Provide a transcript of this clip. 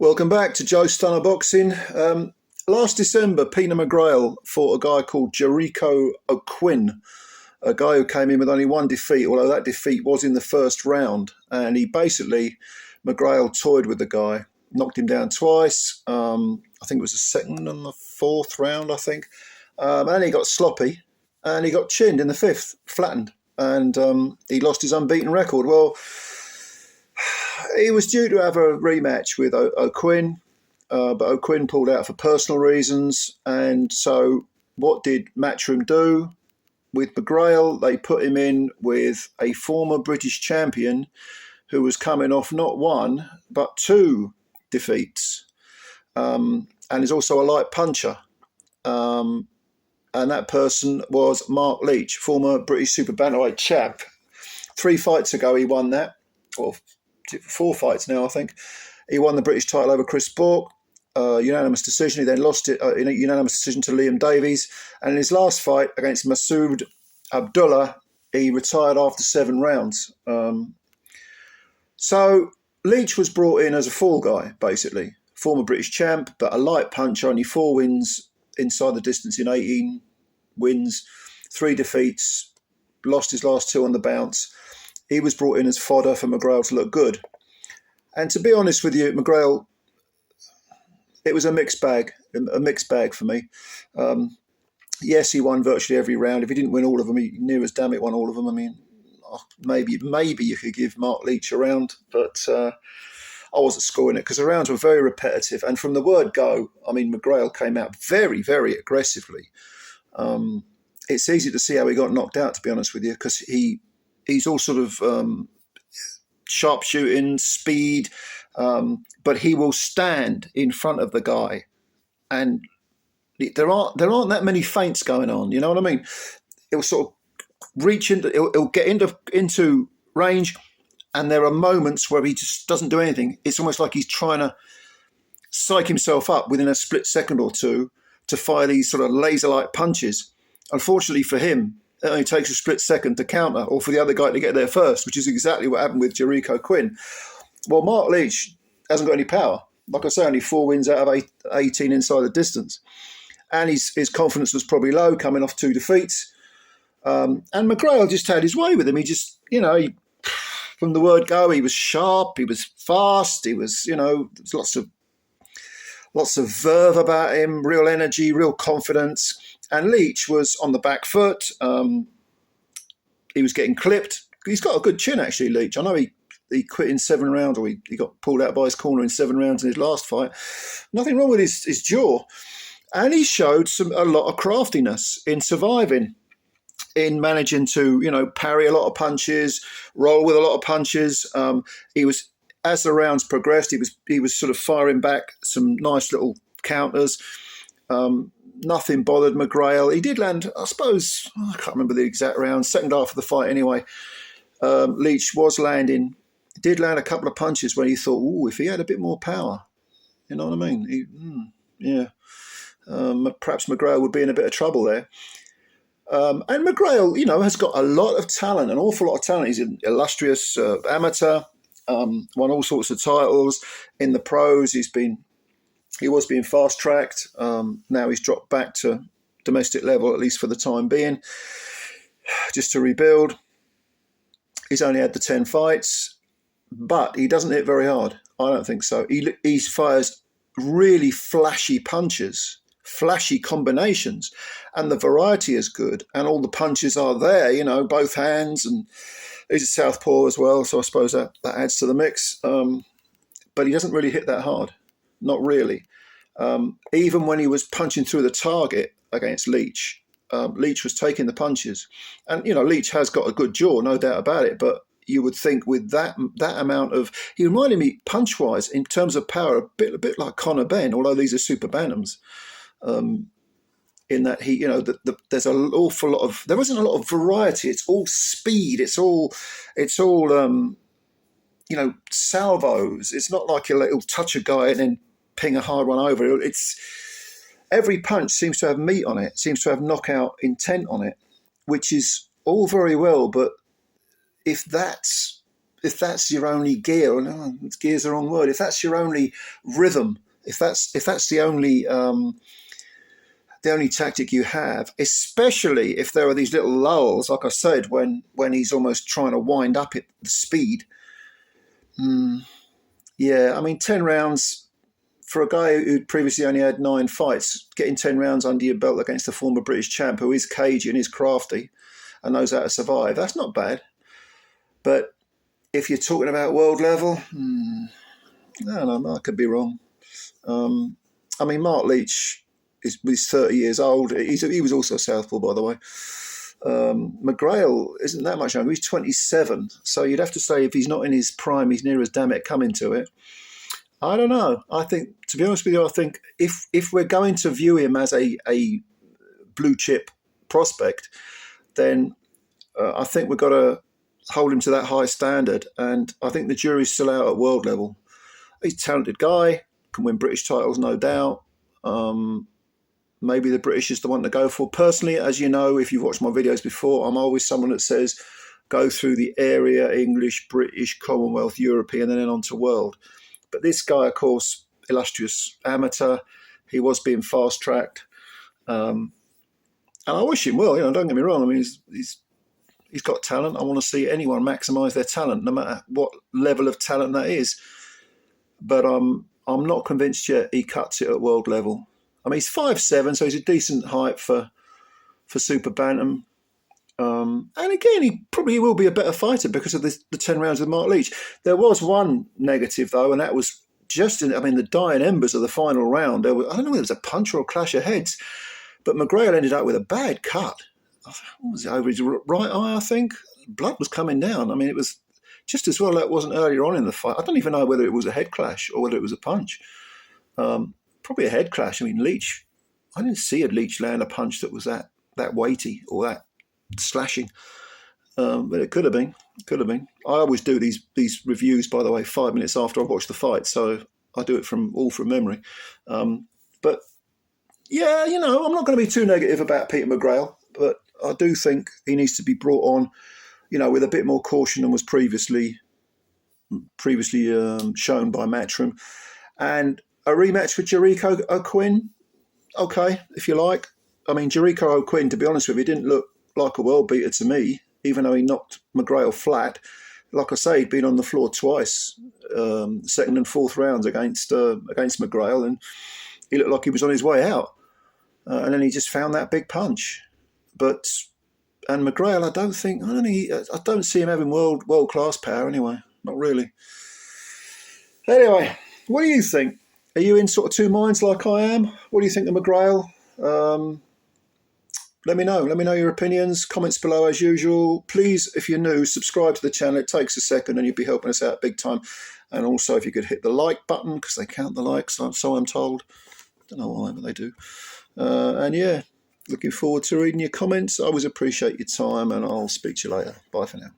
Welcome back to Joe Stunner Boxing. Last December, Peter McGRAIL fought a guy called Jarico O'Quinn, a guy who came in with only one defeat, although that defeat was in the first round. And McGRAIL toyed with the guy, knocked him down twice. I think it was the second and the fourth round, I think. And he got sloppy and he got chinned in the fifth, flattened. And he lost his unbeaten record. Well, he was due to have a rematch with O'Quinn, but O'Quinn pulled out for personal reasons. And so what did Matchroom do with McGRAIL? They put him in with a former British champion who was coming off not one, but two defeats, and is also a light puncher. And that person was Marc Leach, former British super-bantamweight champ. 3 fights ago, he won that, or 4 fights now, I think. He won the British title over Chris Bourke, unanimous decision. He then lost it in a unanimous decision to Liam Davies. And in his last fight against Masood Abdullah, he retired after 7 rounds. So Leach was brought in as a fall guy, basically. Former British champ, but a light puncher, only 4 wins inside the distance in 18 wins, 3 defeats, lost his last 2 on the bounce. He was brought in as fodder for McGRAIL to look good. And to be honest with you, McGRAIL, it was a mixed bag for me. Yes, he won virtually every round. If he didn't win all of them, he near as damn it won all of them. I mean, maybe you could give Marc Leach a round, but I wasn't scoring it because the rounds were very repetitive. And from the word go, I mean, McGRAIL came out very, very aggressively. It's easy to see how he got knocked out, to be honest with you, because he's all sort of sharpshooting, speed, but he will stand in front of the guy, and there aren't that many feints going on. You know what I mean? He'll sort of reach into, he'll get into range, and there are moments where he just doesn't do anything. It's almost like he's trying to psych himself up within a split second or two to fire these sort of laser-like punches. Unfortunately for him, it only takes a split second to counter, or for the other guy to get there first, which is exactly what happened with Jarico O'Quinn. Well, Marc Leach hasn't got any power. Like I say, only 4 wins out of 18 inside the distance. And his confidence was probably low, coming off 2 defeats. And McGRAIL just had his way with him. He just, from the word go, he was sharp, he was fast, he was, there's lots of verve about him, real energy, real confidence. And Leach was on the back foot. He was getting clipped. He's got a good chin, actually, Leach. I know he quit in 7 rounds, or he got pulled out by his corner in 7 rounds in his last fight. Nothing wrong with his jaw. And he showed a lot of craftiness in surviving, in managing to, parry a lot of punches, roll with a lot of punches. He was, as the rounds progressed, he was sort of firing back some nice little counters. Nothing bothered McGRAIL. He did land, I suppose, I can't remember the exact round, second half of the fight anyway. Leach did land a couple of punches where he thought, oh, if he had a bit more power, you know what I mean? Perhaps McGRAIL would be in a bit of trouble there. And McGRAIL, has got a lot of talent, an awful lot of talent. He's an illustrious amateur, won all sorts of titles in the pros. He was being fast-tracked. Now he's dropped back to domestic level, at least for the time being, just to rebuild. He's only had the 10 fights, but he doesn't hit very hard. I don't think so. He fires really flashy punches, flashy combinations, and the variety is good, and all the punches are there, both hands, and he's a southpaw as well, so I suppose that adds to the mix. But he doesn't really hit that hard. Not really. Even when he was punching through the target against Leach, Leach was taking the punches. And, Leach has got a good jaw, no doubt about it. But you would think with that amount of... He reminded me, punch-wise, in terms of power, a bit like Conor Benn, although these are super bantams. In that he, there's an awful lot of... There isn't a lot of variety. It's all speed. It's all salvos. It's not like he'll touch a guy and then ping a hard one over. Every punch seems to have meat on it, seems to have knockout intent on it, which is all very well, but if that's that's your only gear, no, gear's the wrong word. If that's your only rhythm, if that's the only tactic you have, especially if there are these little lulls, like I said, when he's almost trying to wind up at the speed. Yeah, I mean, 10 rounds for a guy who'd previously only had 9 fights, getting 10 rounds under your belt against a former British champ who is cagey and is crafty and knows how to survive, that's not bad. But if you're talking about world level, I don't know, I could be wrong. I mean, Marc Leach he's 30 years old. He was also a southpaw, by the way. McGRAIL isn't that much younger. He's 27. So you'd have to say if he's not in his prime, he's near as damn it coming to it. I don't know. I think, to be honest with you, I think if we're going to view him as a blue chip prospect, then I think we've got to hold him to that high standard. And I think the jury's still out at world level. He's a talented guy, can win British titles, no doubt. Maybe the British is the one to go for. Personally, as you know, if you've watched my videos before, I'm always someone that says go through the area, English, British, Commonwealth, European, and then on to world. But this guy, of course, illustrious amateur, he was being fast-tracked. And I wish him well, don't get me wrong. I mean, he's got talent. I want to see anyone maximise their talent, no matter what level of talent that is. But I'm not convinced yet he cuts it at world level. I mean, he's 5'7", so he's a decent height for super bantam. And again, he probably will be a better fighter because of the 10 rounds with Marc Leach. There was one negative, though, and that was just the dying embers of the final round. I don't know whether it was a punch or a clash of heads, but McGRAIL ended up with a bad cut. What was it, over his right eye, I think? Blood was coming down. I mean, it was just as well that wasn't earlier on in the fight. I don't even know whether it was a head clash or whether it was a punch. Probably a head clash. I mean, Leach, I didn't see a Leach land a punch that was that weighty or that slashing. But it could have been. I always do these reviews, by the way, 5 minutes after I watch the fight, so I do it from memory. But yeah, I'm not going to be too negative about Peter McGRAIL, but I do think he needs to be brought on, with a bit more caution than was previously shown by Matchroom. And a rematch with Jarico O'Quinn, okay, if you like. I mean, Jarico O'Quinn, to be honest with you, didn't look like a world beater to me, even though he knocked McGRAIL flat. Like I say, he'd been on the floor twice, second and fourth rounds against McGRAIL, and he looked like he was on his way out. And then he just found that big punch. And McGRAIL, I don't see him having world class power anyway. Not really. Anyway, what do you think? Are you in sort of two minds like I am? What do you think of McGRAIL? Let me know. Let me know your opinions. Comments below as usual. Please, if you're new, subscribe to the channel. It takes a second and you'll be helping us out big time. And also, if you could hit the like button, because they count the likes, so I'm told. Don't know why, but they do. And yeah, looking forward to reading your comments. I always appreciate your time, and I'll speak to you later. Bye for now.